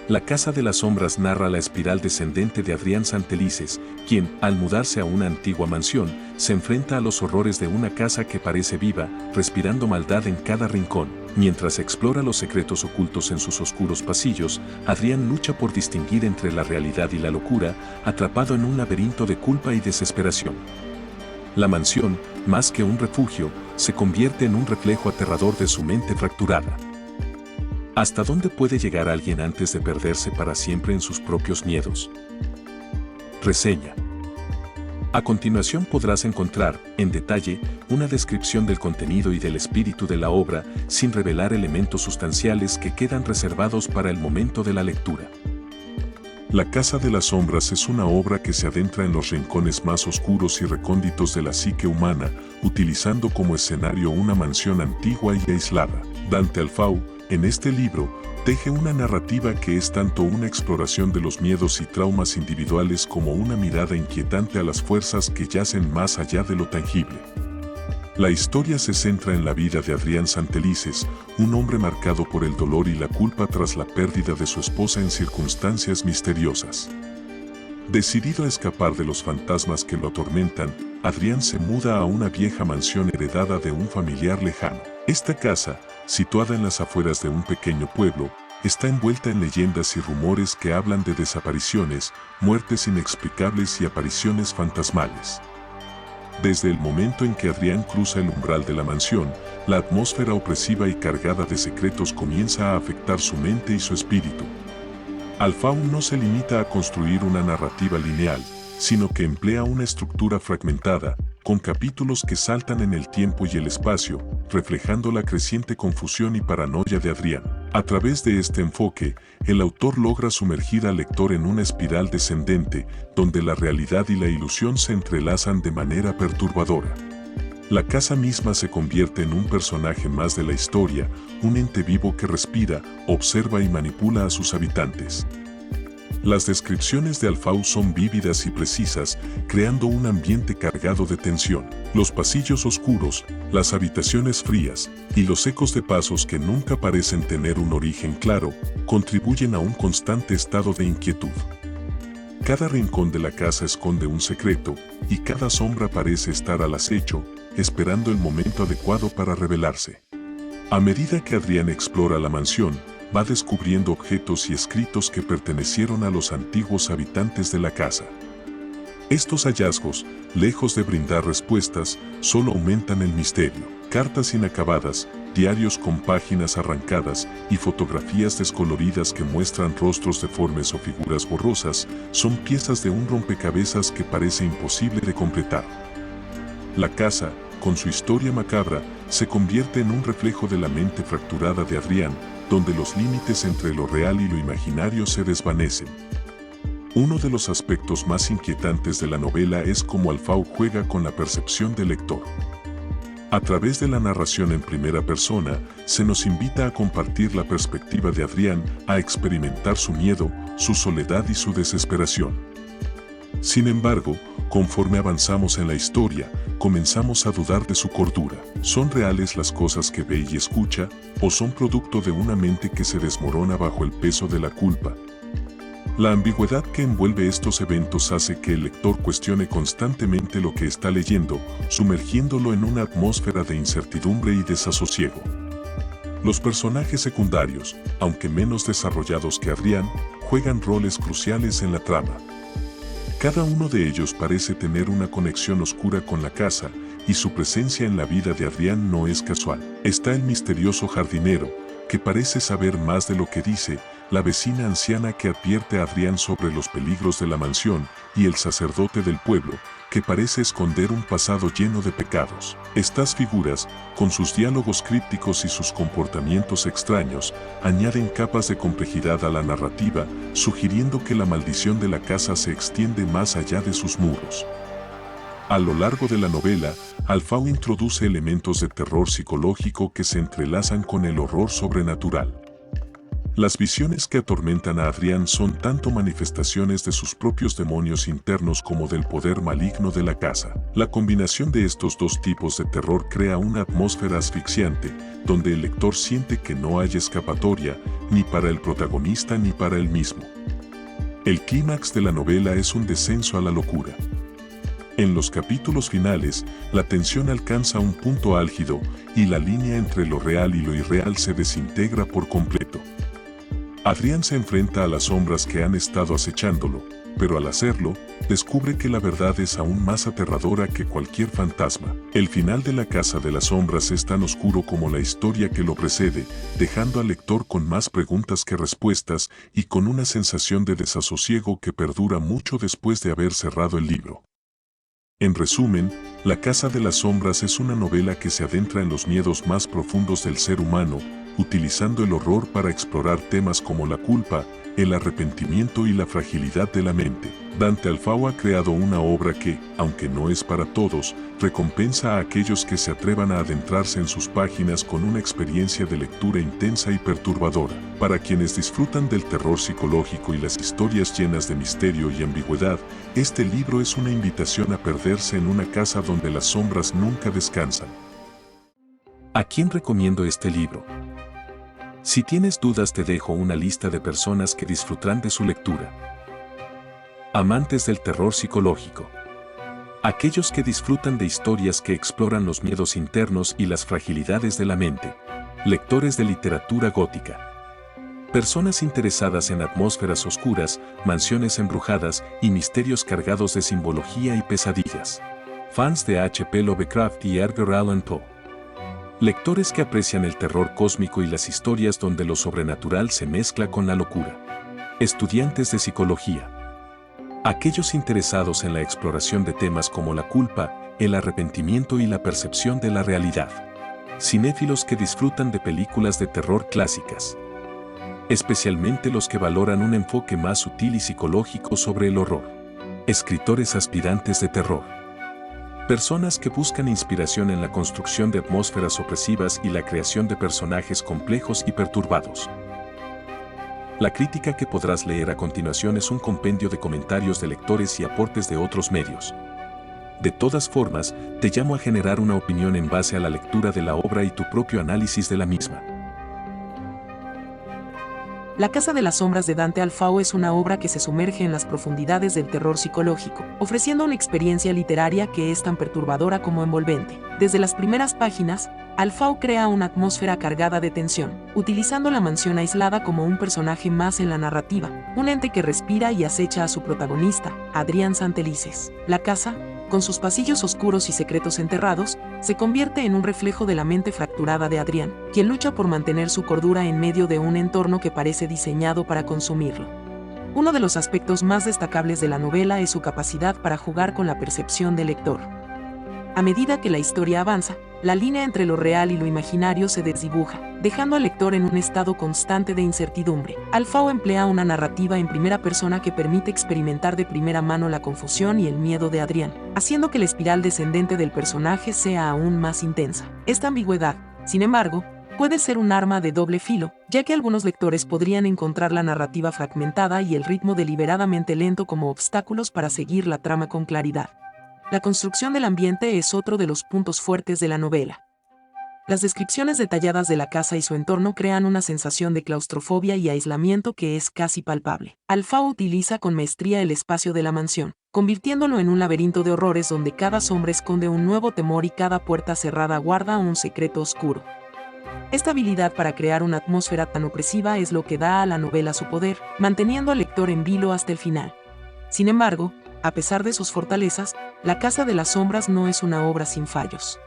La Casa de las Sombras narra la espiral descendente de Adrián Santelices, quien, al mudarse a una antigua mansión, se enfrenta a los horrores de una casa que parece viva, respirando maldad en cada rincón. Mientras explora los secretos ocultos en sus oscuros pasillos, Adrián lucha por distinguir entre la realidad y la locura, atrapado en un laberinto de culpa y desesperación. La mansión, más que un refugio, se convierte en un reflejo aterrador de su mente fracturada. ¿Hasta dónde puede llegar alguien antes de perderse para siempre en sus propios miedos? Reseña. A continuación podrás encontrar, en detalle, una descripción del contenido y del espíritu de la obra, sin revelar elementos sustanciales que quedan reservados para el momento de la lectura. La Casa de las Sombras es una obra que se adentra en los rincones más oscuros y recónditos de la psique humana, utilizando como escenario una mansión antigua y aislada. Dante Alfau, en este libro, teje una narrativa que es tanto una exploración de los miedos y traumas individuales como una mirada inquietante a las fuerzas que yacen más allá de lo tangible. La historia se centra en la vida de Adrián Santelices, un hombre marcado por el dolor y la culpa tras la pérdida de su esposa en circunstancias misteriosas. Decidido a escapar de los fantasmas que lo atormentan, Adrián se muda a una vieja mansión heredada de un familiar lejano. Esta casa, situada en las afueras de un pequeño pueblo, está envuelta en leyendas y rumores que hablan de desapariciones, muertes inexplicables y apariciones fantasmales. Desde el momento en que Adrián cruza el umbral de la mansión, la atmósfera opresiva y cargada de secretos comienza a afectar su mente y su espíritu. Alfau no se limita a construir una narrativa lineal, sino que emplea una estructura fragmentada, con capítulos que saltan en el tiempo y el espacio, reflejando la creciente confusión y paranoia de Adrián. A través de este enfoque, el autor logra sumergir al lector en una espiral descendente, donde la realidad y la ilusión se entrelazan de manera perturbadora. La casa misma se convierte en un personaje más de la historia, un ente vivo que respira, observa y manipula a sus habitantes. Las descripciones de Alfau son vívidas y precisas, creando un ambiente cargado de tensión. Los pasillos oscuros, las habitaciones frías y los ecos de pasos que nunca parecen tener un origen claro, contribuyen a un constante estado de inquietud. Cada rincón de la casa esconde un secreto, y cada sombra parece estar al acecho, esperando el momento adecuado para revelarse. A medida que Adrián explora la mansión, va descubriendo objetos y escritos que pertenecieron a los antiguos habitantes de la casa. Estos hallazgos, lejos de brindar respuestas, solo aumentan el misterio. Cartas inacabadas, diarios con páginas arrancadas y fotografías descoloridas que muestran rostros deformes o figuras borrosas, son piezas de un rompecabezas que parece imposible de completar. La casa, con su historia macabra, se convierte en un reflejo de la mente fracturada de Adrián, donde los límites entre lo real y lo imaginario se desvanecen. Uno de los aspectos más inquietantes de la novela es cómo Alfau juega con la percepción del lector. A través de la narración en primera persona, se nos invita a compartir la perspectiva de Adrián, a experimentar su miedo, su soledad y su desesperación. Sin embargo, conforme avanzamos en la historia, comenzamos a dudar de su cordura. ¿Son reales las cosas que ve y escucha, o son producto de una mente que se desmorona bajo el peso de la culpa? La ambigüedad que envuelve estos eventos hace que el lector cuestione constantemente lo que está leyendo, sumergiéndolo en una atmósfera de incertidumbre y desasosiego. Los personajes secundarios, aunque menos desarrollados que Adrián, juegan roles cruciales en la trama. Cada uno de ellos parece tener una conexión oscura con la casa, y su presencia en la vida de Adrián no es casual. Está el misterioso jardinero, que parece saber más de lo que dice, la vecina anciana que advierte a Adrián sobre los peligros de la mansión, y el sacerdote del pueblo, que parece esconder un pasado lleno de pecados. Estas figuras, con sus diálogos crípticos y sus comportamientos extraños, añaden capas de complejidad a la narrativa, sugiriendo que la maldición de la casa se extiende más allá de sus muros. A lo largo de la novela, Alfau introduce elementos de terror psicológico que se entrelazan con el horror sobrenatural. Las visiones que atormentan a Adrián son tanto manifestaciones de sus propios demonios internos como del poder maligno de la casa. La combinación de estos dos tipos de terror crea una atmósfera asfixiante, donde el lector siente que no hay escapatoria, ni para el protagonista ni para él mismo. El clímax de la novela es un descenso a la locura. En los capítulos finales, la tensión alcanza un punto álgido y la línea entre lo real y lo irreal se desintegra por completo. Adrián se enfrenta a las sombras que han estado acechándolo, pero al hacerlo, descubre que la verdad es aún más aterradora que cualquier fantasma. El final de La Casa de las Sombras es tan oscuro como la historia que lo precede, dejando al lector con más preguntas que respuestas y con una sensación de desasosiego que perdura mucho después de haber cerrado el libro. En resumen, La Casa de las Sombras es una novela que se adentra en los miedos más profundos del ser humano, utilizando el horror para explorar temas como la culpa, el arrepentimiento y la fragilidad de la mente. Dante Alfau ha creado una obra que, aunque no es para todos, recompensa a aquellos que se atrevan a adentrarse en sus páginas con una experiencia de lectura intensa y perturbadora. Para quienes disfrutan del terror psicológico y las historias llenas de misterio y ambigüedad, este libro es una invitación a perderse en una casa donde las sombras nunca descansan. ¿A quién recomiendo este libro? Si tienes dudas, te dejo una lista de personas que disfrutarán de su lectura. Amantes del terror psicológico. Aquellos que disfrutan de historias que exploran los miedos internos y las fragilidades de la mente. Lectores de literatura gótica. Personas interesadas en atmósferas oscuras, mansiones embrujadas y misterios cargados de simbología y pesadillas. Fans de H.P. Lovecraft y Edgar Allan Poe. Lectores que aprecian el terror cósmico y las historias donde lo sobrenatural se mezcla con la locura. Estudiantes de psicología. Aquellos interesados en la exploración de temas como la culpa, el arrepentimiento y la percepción de la realidad. Cinéfilos que disfrutan de películas de terror clásicas. Especialmente los que valoran un enfoque más sutil y psicológico sobre el horror. Escritores aspirantes de terror. Personas que buscan inspiración en la construcción de atmósferas opresivas y la creación de personajes complejos y perturbados. La crítica que podrás leer a continuación es un compendio de comentarios de lectores y aportes de otros medios. De todas formas, te llamo a generar una opinión en base a la lectura de la obra y tu propio análisis de la misma. La Casa de las Sombras de Dante Alfau es una obra que se sumerge en las profundidades del terror psicológico, ofreciendo una experiencia literaria que es tan perturbadora como envolvente. Desde las primeras páginas, Alfau crea una atmósfera cargada de tensión, utilizando la mansión aislada como un personaje más en la narrativa, un ente que respira y acecha a su protagonista, Adrián Santelices. La casa, con sus pasillos oscuros y secretos enterrados, se convierte en un reflejo de la mente fracturada de Adrián, quien lucha por mantener su cordura en medio de un entorno que parece diseñado para consumirlo. Uno de los aspectos más destacables de la novela es su capacidad para jugar con la percepción del lector. A medida que la historia avanza, la línea entre lo real y lo imaginario se desdibuja, dejando al lector en un estado constante de incertidumbre. Alfau emplea una narrativa en primera persona que permite experimentar de primera mano la confusión y el miedo de Adrián, haciendo que la espiral descendente del personaje sea aún más intensa. Esta ambigüedad, sin embargo, puede ser un arma de doble filo, ya que algunos lectores podrían encontrar la narrativa fragmentada y el ritmo deliberadamente lento como obstáculos para seguir la trama con claridad. La construcción del ambiente es otro de los puntos fuertes de la novela. Las descripciones detalladas de la casa y su entorno crean una sensación de claustrofobia y aislamiento que es casi palpable. Alfau utiliza con maestría el espacio de la mansión, convirtiéndolo en un laberinto de horrores donde cada sombra esconde un nuevo temor y cada puerta cerrada guarda un secreto oscuro. Esta habilidad para crear una atmósfera tan opresiva es lo que da a la novela su poder, manteniendo al lector en vilo hasta el final. Sin embargo, a pesar de sus fortalezas, La Casa de las Sombras no es una obra sin fallos.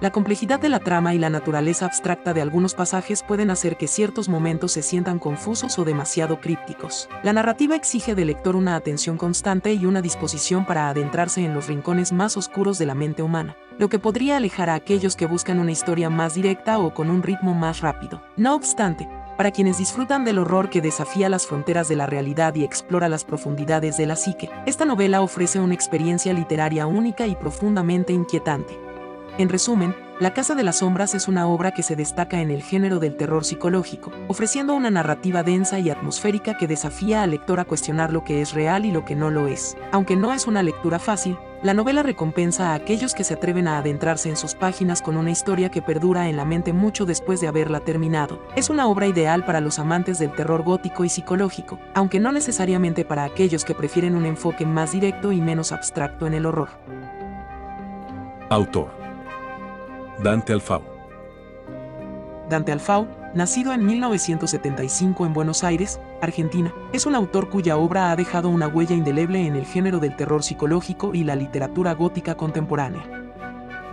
La complejidad de la trama y la naturaleza abstracta de algunos pasajes pueden hacer que ciertos momentos se sientan confusos o demasiado crípticos. La narrativa exige del lector una atención constante y una disposición para adentrarse en los rincones más oscuros de la mente humana, lo que podría alejar a aquellos que buscan una historia más directa o con un ritmo más rápido. No obstante, para quienes disfrutan del horror que desafía las fronteras de la realidad y explora las profundidades de la psique, esta novela ofrece una experiencia literaria única y profundamente inquietante. En resumen, La Casa de las Sombras es una obra que se destaca en el género del terror psicológico, ofreciendo una narrativa densa y atmosférica que desafía al lector a cuestionar lo que es real y lo que no lo es. Aunque no es una lectura fácil, la novela recompensa a aquellos que se atreven a adentrarse en sus páginas con una historia que perdura en la mente mucho después de haberla terminado. Es una obra ideal para los amantes del terror gótico y psicológico, aunque no necesariamente para aquellos que prefieren un enfoque más directo y menos abstracto en el horror. Autor: Dante Alfau. Dante Alfau, nacido en 1975 en Buenos Aires, Argentina, es un autor cuya obra ha dejado una huella indeleble en el género del terror psicológico y la literatura gótica contemporánea.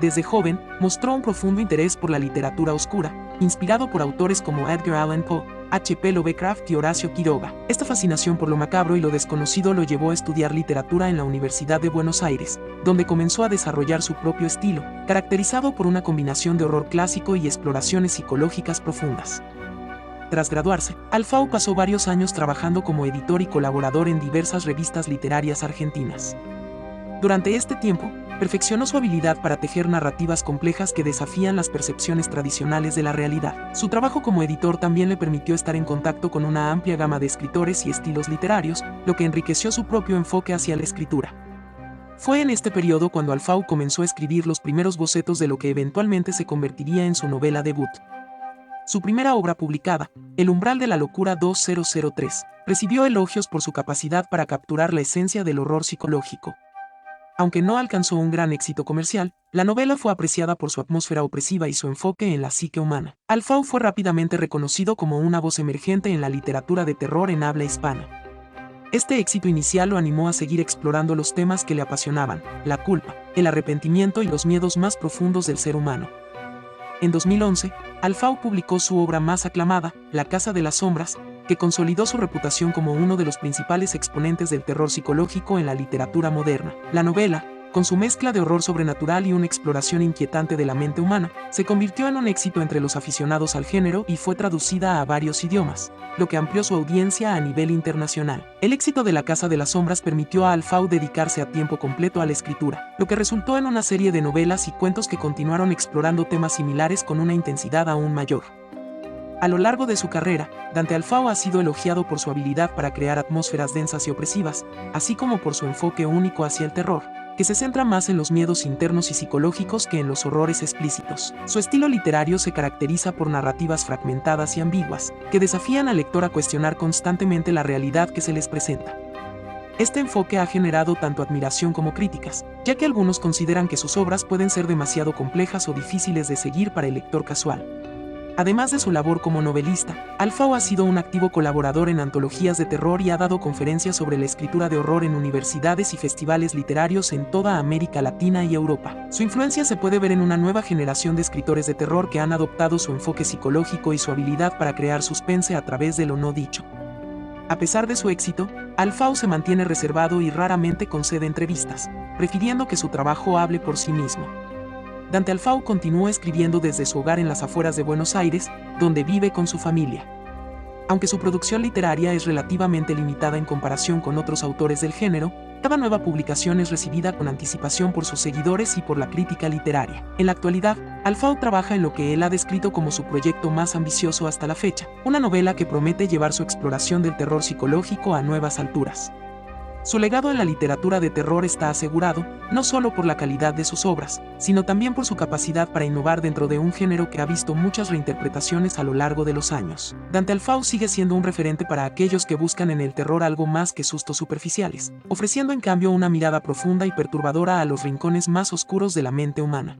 Desde joven, mostró un profundo interés por la literatura oscura, inspirado por autores como Edgar Allan Poe, H.P. Lovecraft y Horacio Quiroga. Esta fascinación por lo macabro y lo desconocido lo llevó a estudiar literatura en la Universidad de Buenos Aires, donde comenzó a desarrollar su propio estilo, caracterizado por una combinación de horror clásico y exploraciones psicológicas profundas. Tras graduarse, Alfau pasó varios años trabajando como editor y colaborador en diversas revistas literarias argentinas. Durante este tiempo, perfeccionó su habilidad para tejer narrativas complejas que desafían las percepciones tradicionales de la realidad. Su trabajo como editor también le permitió estar en contacto con una amplia gama de escritores y estilos literarios, lo que enriqueció su propio enfoque hacia la escritura. Fue en este periodo cuando Alfau comenzó a escribir los primeros bocetos de lo que eventualmente se convertiría en su novela debut. Su primera obra publicada, El umbral de la locura 2003, recibió elogios por su capacidad para capturar la esencia del horror psicológico. Aunque no alcanzó un gran éxito comercial, la novela fue apreciada por su atmósfera opresiva y su enfoque en la psique humana. Alfau fue rápidamente reconocido como una voz emergente en la literatura de terror en habla hispana. Este éxito inicial lo animó a seguir explorando los temas que le apasionaban: la culpa, el arrepentimiento y los miedos más profundos del ser humano. En 2011, Alfau publicó su obra más aclamada, La Casa de las Sombras, que consolidó su reputación como uno de los principales exponentes del terror psicológico en la literatura moderna. La novela, con su mezcla de horror sobrenatural y una exploración inquietante de la mente humana, se convirtió en un éxito entre los aficionados al género y fue traducida a varios idiomas, lo que amplió su audiencia a nivel internacional. El éxito de La Casa de las Sombras permitió a Alfau dedicarse a tiempo completo a la escritura, lo que resultó en una serie de novelas y cuentos que continuaron explorando temas similares con una intensidad aún mayor. A lo largo de su carrera, Dante Alfau ha sido elogiado por su habilidad para crear atmósferas densas y opresivas, así como por su enfoque único hacia el terror, que se centra más en los miedos internos y psicológicos que en los horrores explícitos. Su estilo literario se caracteriza por narrativas fragmentadas y ambiguas, que desafían al lector a cuestionar constantemente la realidad que se les presenta. Este enfoque ha generado tanto admiración como críticas, ya que algunos consideran que sus obras pueden ser demasiado complejas o difíciles de seguir para el lector casual. Además de su labor como novelista, Alfau ha sido un activo colaborador en antologías de terror y ha dado conferencias sobre la escritura de horror en universidades y festivales literarios en toda América Latina y Europa. Su influencia se puede ver en una nueva generación de escritores de terror que han adoptado su enfoque psicológico y su habilidad para crear suspense a través de lo no dicho. A pesar de su éxito, Alfau se mantiene reservado y raramente concede entrevistas, prefiriendo que su trabajo hable por sí mismo. Dante Alfau continúa escribiendo desde su hogar en las afueras de Buenos Aires, donde vive con su familia. Aunque su producción literaria es relativamente limitada en comparación con otros autores del género, cada nueva publicación es recibida con anticipación por sus seguidores y por la crítica literaria. En la actualidad, Alfau trabaja en lo que él ha descrito como su proyecto más ambicioso hasta la fecha, una novela que promete llevar su exploración del terror psicológico a nuevas alturas. Su legado en la literatura de terror está asegurado, no solo por la calidad de sus obras, sino también por su capacidad para innovar dentro de un género que ha visto muchas reinterpretaciones a lo largo de los años. Dante Alfau sigue siendo un referente para aquellos que buscan en el terror algo más que sustos superficiales, ofreciendo en cambio una mirada profunda y perturbadora a los rincones más oscuros de la mente humana.